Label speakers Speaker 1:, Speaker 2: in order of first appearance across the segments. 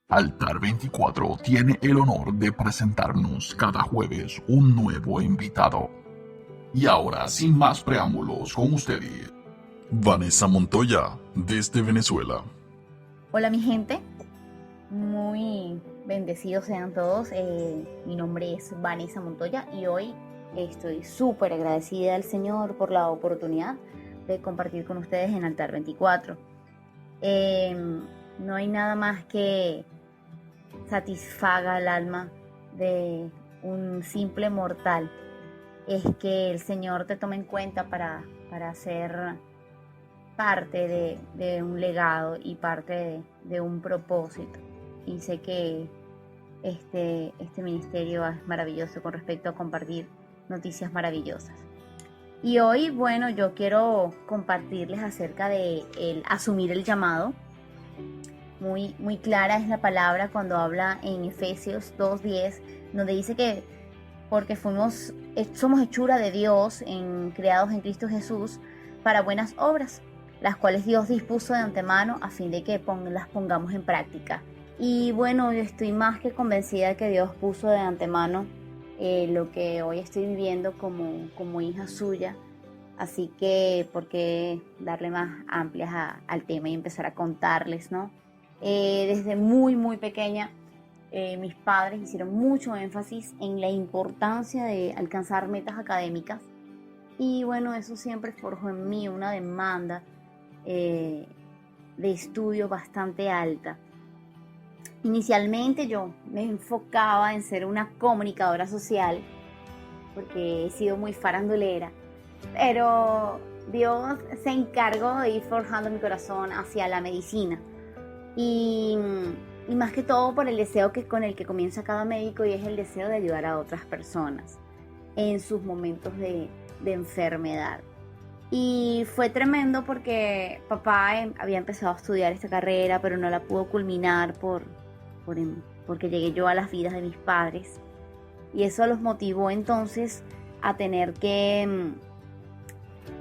Speaker 1: Altar 24 tiene el honor de presentarnos cada jueves un nuevo invitado. Y ahora, sin más preámbulos, con ustedes, Vanessa Montoya, desde Venezuela.
Speaker 2: Hola mi gente, muy bendecidos sean todos. Mi nombre es Vanessa Montoya y hoy estoy súper agradecida al Señor por la oportunidad de compartir con ustedes en Altar 24. No hay nada más que satisfaga el alma de un simple mortal. Es que el Señor te tome en cuenta para ser parte de un legado y parte de un propósito. Y sé que este ministerio es maravilloso con respecto a compartir noticias maravillosas. Y hoy, bueno, yo quiero compartirles acerca de el asumir el llamado. Muy clara es la palabra cuando habla en Efesios 2:10, donde dice que porque somos hechura de Dios, creados en Cristo Jesús para buenas obras, las cuales Dios dispuso de antemano a fin de que las pongamos en práctica. Y bueno, yo estoy más que convencida de que Dios puso de antemano lo que hoy estoy viviendo como hija suya. Así que, ¿por qué darle más amplias al tema y empezar a contarles, ¿no? Desde muy pequeña, mis padres hicieron mucho énfasis en la importancia de alcanzar metas académicas. Y bueno, eso siempre forjó en mí una demanda de estudio bastante alta. Inicialmente yo me enfocaba en ser una comunicadora social, porque he sido muy farandulera, pero Dios se encargó de ir forjando mi corazón hacia la medicina. Y más que todo por el deseo con el que comienza cada médico, y es el deseo de ayudar a otras personas en sus momentos de enfermedad. Y fue tremendo porque papá había empezado a estudiar esta carrera, pero no la pudo culminar porque llegué yo a las vidas de mis padres. Y eso los motivó entonces a tener que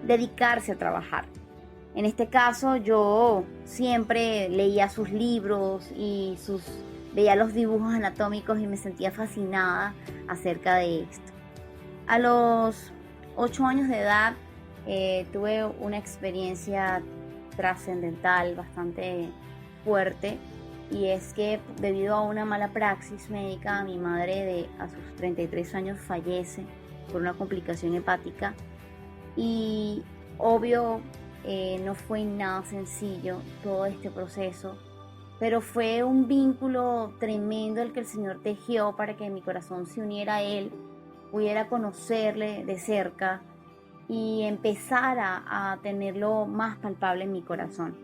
Speaker 2: dedicarse a trabajar. En este caso yo siempre leía sus libros y veía los dibujos anatómicos y me sentía fascinada acerca de esto. A los 8 años de edad tuve una experiencia trascendental bastante fuerte, y es que debido a una mala praxis médica, mi madre a sus 33 años fallece por una complicación hepática. Y obvio, no fue nada sencillo todo este proceso, pero fue un vínculo tremendo el que el Señor tejió para que mi corazón se uniera a Él, pudiera conocerle de cerca y empezara a tenerlo más palpable en mi corazón.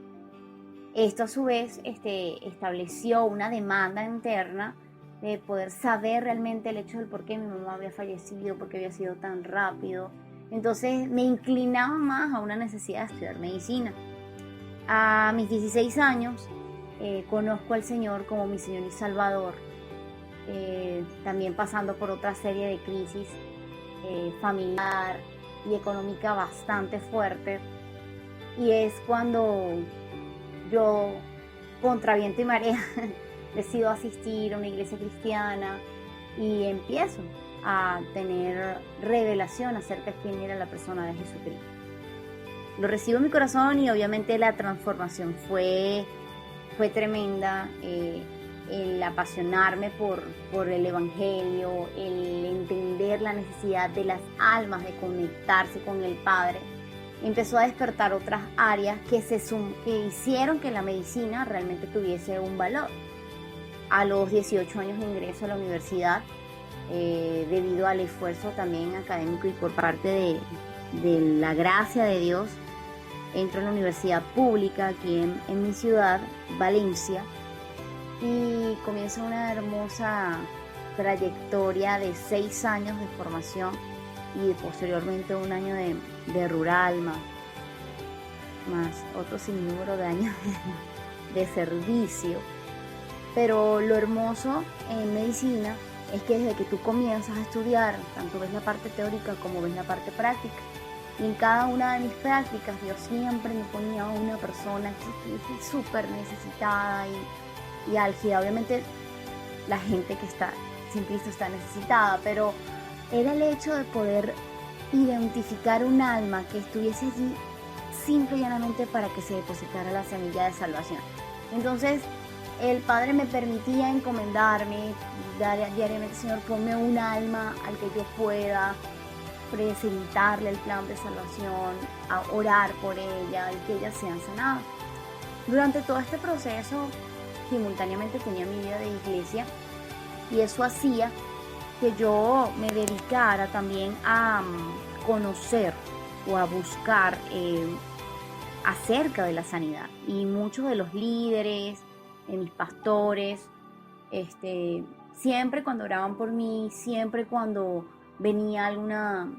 Speaker 2: Esto a su vez estableció una demanda interna de poder saber realmente el hecho del por qué mi mamá había fallecido, por qué había sido tan rápido. Entonces me inclinaba más a una necesidad de estudiar medicina. A mis 16 años conozco al Señor como mi Señor y Salvador, también pasando por otra serie de crisis familiar y económica bastante fuerte. Y es cuando yo, contra viento y marea, decido asistir a una iglesia cristiana y empiezo a tener revelación acerca de quién era la persona de Jesucristo. Lo recibo en mi corazón y obviamente la transformación fue tremenda. El apasionarme por el evangelio, el entender la necesidad de las almas de conectarse con el Padre, empezó a despertar otras áreas que hicieron que la medicina realmente tuviese un valor. A los 18 años ingreso a la universidad, debido al esfuerzo también académico y por parte de la gracia de Dios. Entro en la universidad pública aquí en mi ciudad, Valencia, y comienza una hermosa trayectoria de 6 años de formación y posteriormente un año de rural, más otro sinnúmero de años de servicio. Pero lo hermoso en medicina es que desde que tú comienzas a estudiar, tanto ves la parte teórica como ves la parte práctica. Y en cada una de mis prácticas Dios siempre me ponía a una persona súper necesitada y álgida. Obviamente la gente que está sin Cristo está necesitada, pero era el hecho de poder identificar un alma que estuviese allí simple y llanamente para que se depositara la semilla de salvación. Entonces el Padre me permitía encomendarme diariamente: Señor, ponme un alma al que yo pueda presentarle el plan de salvación, a orar por ella y que ellas sean sanadas. Durante todo este proceso, simultáneamente tenía mi vida de iglesia, y eso hacía que yo me dedicara también a conocer o a buscar acerca de la sanidad. Y muchos de los líderes, mis pastores, siempre cuando oraban por mí, siempre cuando venía alguna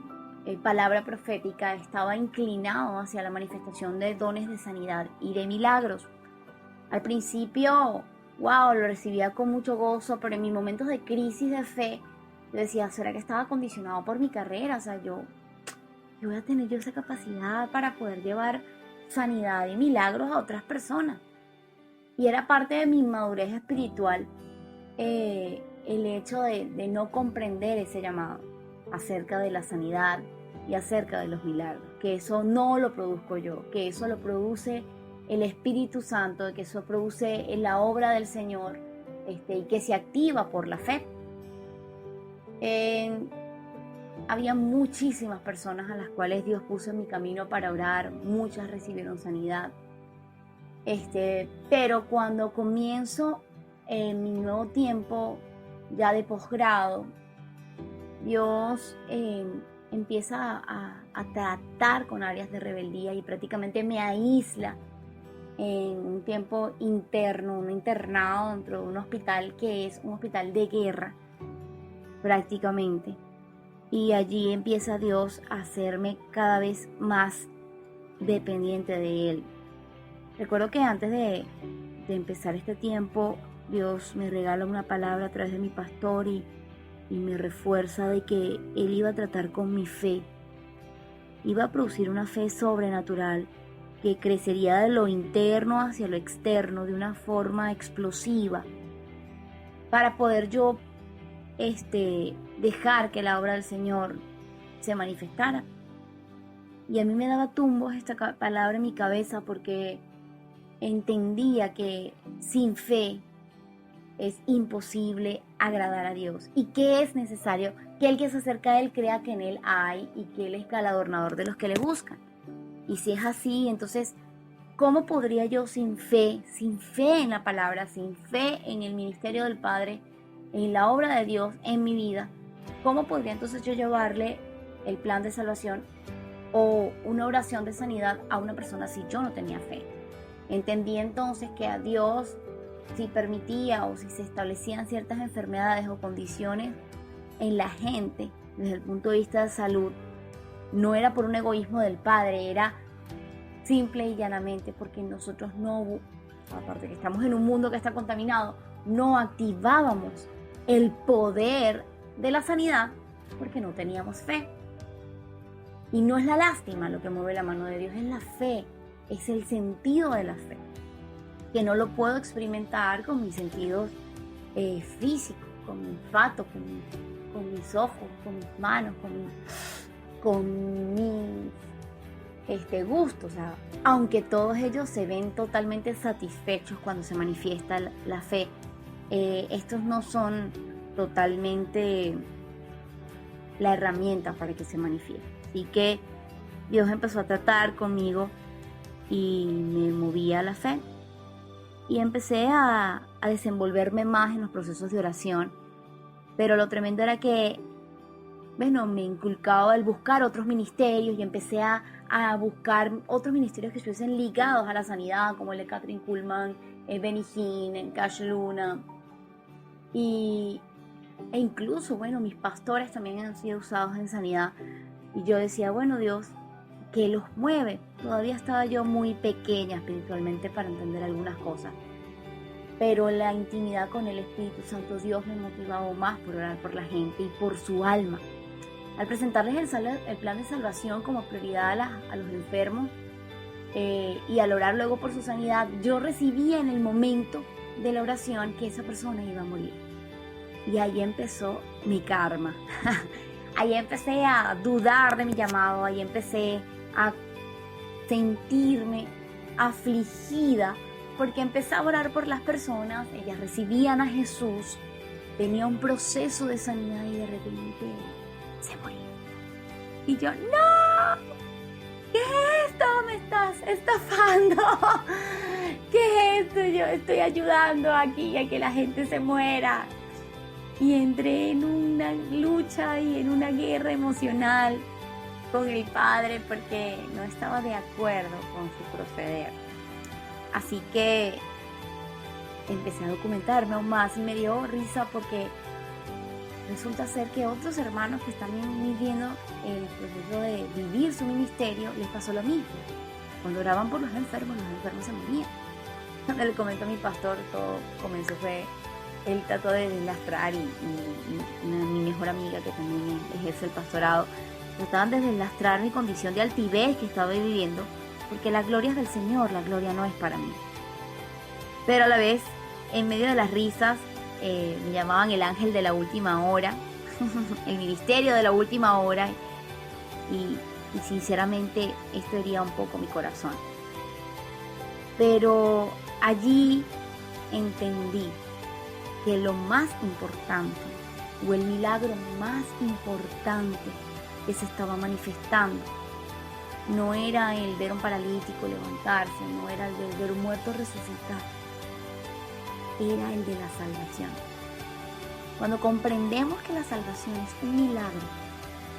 Speaker 2: palabra profética, estaba inclinado hacia la manifestación de dones de sanidad y de milagros. Al principio, wow, lo recibía con mucho gozo, pero en mis momentos de crisis de fe, yo decía: ¿será que estaba condicionado por mi carrera? O sea, yo voy a tener esa capacidad para poder llevar sanidad y milagros a otras personas. Y era parte de mi madurez espiritual el hecho de no comprender ese llamado acerca de la sanidad y acerca de los milagros, que eso no lo produzco yo, que eso lo produce el Espíritu Santo, que eso produce la obra del Señor, y que se activa por la fe. Había muchísimas personas a las cuales Dios puso en mi camino para orar, muchas recibieron sanidad. Pero cuando comienzo mi nuevo tiempo ya de posgrado, Dios empieza a tratar con áreas de rebeldía y prácticamente me aísla en un tiempo interno, un internado dentro de un hospital que es un hospital de guerra prácticamente. Y allí empieza Dios a hacerme cada vez más dependiente de Él. Recuerdo que antes de empezar este tiempo, Dios me regala una palabra a través de mi pastor y me refuerza de que Él iba a tratar con mi fe. Iba a producir una fe sobrenatural que crecería de lo interno hacia lo externo de una forma explosiva para poder yo dejar que la obra del Señor se manifestara. Y a mí me daba tumbos esta palabra en mi cabeza porque entendía que sin fe es imposible agradar a Dios y que es necesario que el que se acerca a Él crea que en Él hay y que Él es galardonador de los que le buscan. Y si es así, entonces, ¿cómo podría yo sin fe en la palabra, sin fe en el ministerio del Padre, en la obra de Dios en mi vida, cómo podría entonces yo llevarle el plan de salvación o una oración de sanidad a una persona si yo no tenía fe? Entendí entonces que a Dios, si permitía o si se establecían ciertas enfermedades o condiciones en la gente desde el punto de vista de salud, no era por un egoísmo del Padre, era simple y llanamente porque nosotros no, aparte que estamos en un mundo que está contaminado, no activábamos el poder de la sanidad porque no teníamos fe. Y no es la lástima lo que mueve la mano de Dios, es la fe, es el sentido de la fe, que no lo puedo experimentar con mis sentidos físicos, con mi olfato, con mis ojos, con mis manos, con mis gustos. O sea, aunque todos ellos se ven totalmente satisfechos cuando se manifiesta la fe, estos no son totalmente la herramienta para que se manifieste. Así que Dios empezó a tratar conmigo y me movía a la fe y empecé a desenvolverme más en los procesos de oración. Pero lo tremendo era que, bueno, me inculcaba el buscar otros ministerios y empecé a buscar otros ministerios que estuviesen ligados a la sanidad, como el de Kathryn Kuhlman, Benny Hinn, Cash Luna. E incluso, bueno, mis pastores también han sido usados en sanidad. Y yo decía, bueno, Dios, ¿qué los mueve? Todavía estaba yo muy pequeña espiritualmente para entender algunas cosas. Pero la intimidad con el Espíritu Santo, Dios me motivaba más por orar por la gente y por su alma. Al presentarles el plan de salvación como prioridad a los enfermos y al orar luego por su sanidad, yo recibía en el momento de la oración que esa persona iba a morir. Y ahí empezó mi karma. Ahí empecé a dudar de mi llamado, ahí empecé a sentirme afligida porque empecé a orar por las personas, ellas recibían a Jesús, venía un proceso de sanidad y de repente se moría. Y yo, ¡no! ¿Qué es esto? ¿Me estás estafando? ¿Qué es esto? Yo estoy ayudando aquí a que la gente se muera. Y entré en una lucha y en una guerra emocional con el Padre porque no estaba de acuerdo con su proceder. Así que empecé a documentarme aún más y me dio risa porque resulta ser que otros hermanos que están viviendo el proceso de vivir su ministerio les pasó lo mismo. Cuando oraban por los enfermos se morían. Cuando le comentó a mi pastor, todo comenzó fue... Él trató de deslastrar y mi mejor amiga que también ejerce el pastorado, trataban de deslastrar mi condición de altivez que estaba viviendo, porque la gloria es del Señor, la gloria no es para mí. Pero a la vez, en medio de las risas, me llamaban el ángel de la última hora, el ministerio de la última hora, y sinceramente esto hería un poco mi corazón. Pero allí entendí que lo más importante o el milagro más importante que se estaba manifestando no era el ver a un paralítico levantarse, no era el de ver un muerto resucitar, era el de la salvación. Cuando comprendemos que la salvación es un milagro,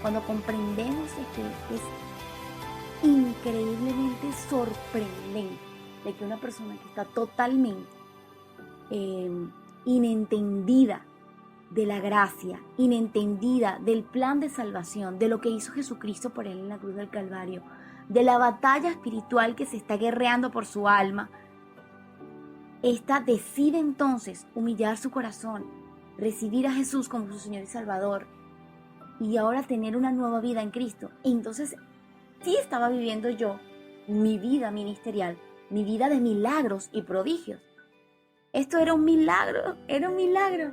Speaker 2: cuando comprendemos que es increíblemente sorprendente de que una persona que está totalmente inentendida de la gracia, inentendida del plan de salvación, de lo que hizo Jesucristo por él en la cruz del Calvario, de la batalla espiritual que se está guerreando por su alma, esta decide entonces humillar su corazón, recibir a Jesús como su Señor y Salvador y ahora tener una nueva vida en Cristo. Entonces sí estaba viviendo yo mi vida ministerial, mi vida de milagros y prodigios. Esto era un milagro, era un milagro.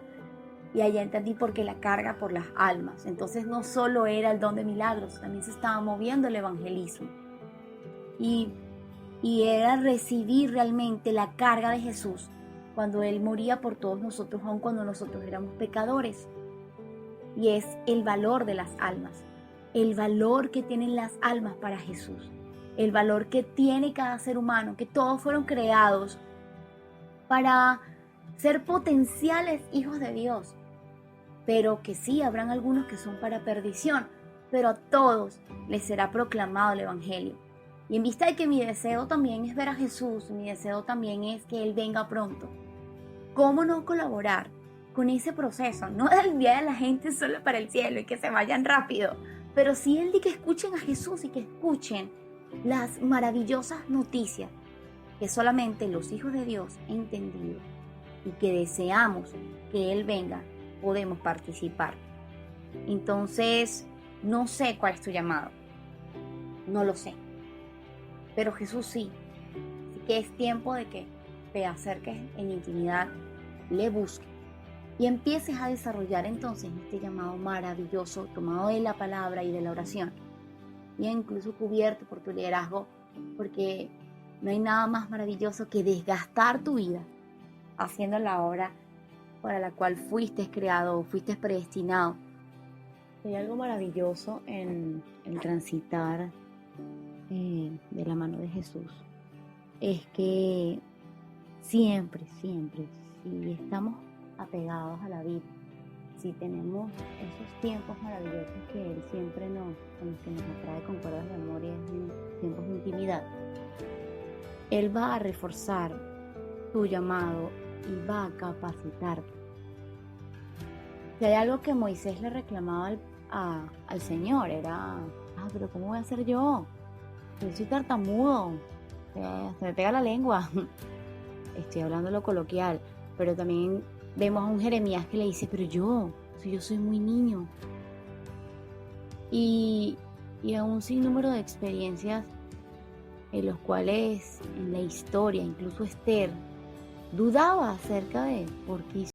Speaker 2: Y allá entendí por qué la carga por las almas. Entonces no solo era el don de milagros, también se estaba moviendo el evangelismo. Y era recibir realmente la carga de Jesús cuando Él moría por todos nosotros, aun cuando nosotros éramos pecadores. Y es el valor de las almas, el valor que tienen las almas para Jesús, el valor que tiene cada ser humano, que todos fueron creados para ser potenciales hijos de Dios, pero que sí habrán algunos que son para perdición, pero a todos les será proclamado el Evangelio. Y en vista de que mi deseo también es ver a Jesús, mi deseo también es que Él venga pronto, ¿cómo no colaborar con ese proceso? No de enviar a la gente solo para el cielo y que se vayan rápido, pero sí el de que escuchen a Jesús y que escuchen las maravillosas noticias que solamente los hijos de Dios entendido y que deseamos que Él venga, podemos participar. Entonces, no sé cuál es tu llamado, no lo sé, pero Jesús sí. Así que es tiempo de que te acerques en intimidad, le busques y empieces a desarrollar entonces este llamado maravilloso tomado de la palabra y de la oración, y incluso cubierto por tu liderazgo, porque no hay nada más maravilloso que desgastar tu vida haciendo la obra para la cual fuiste creado o fuiste predestinado. Hay algo maravilloso en el transitar de la mano de Jesús. Es que siempre, si estamos apegados a la vida, si tenemos esos tiempos maravillosos que Él siempre con los que nos atrae con cuerdas de amor y en tiempos de intimidad, Él va a reforzar tu llamado y va a capacitarte. Si hay algo que Moisés le reclamaba al Señor, era, pero ¿cómo voy a hacer yo? Yo soy tartamudo, se me pega la lengua. Estoy hablando lo coloquial, pero también vemos a un Jeremías que le dice, pero yo soy muy niño. Y a un sinnúmero de experiencias en los cuales en la historia, incluso Esther, dudaba acerca de por qué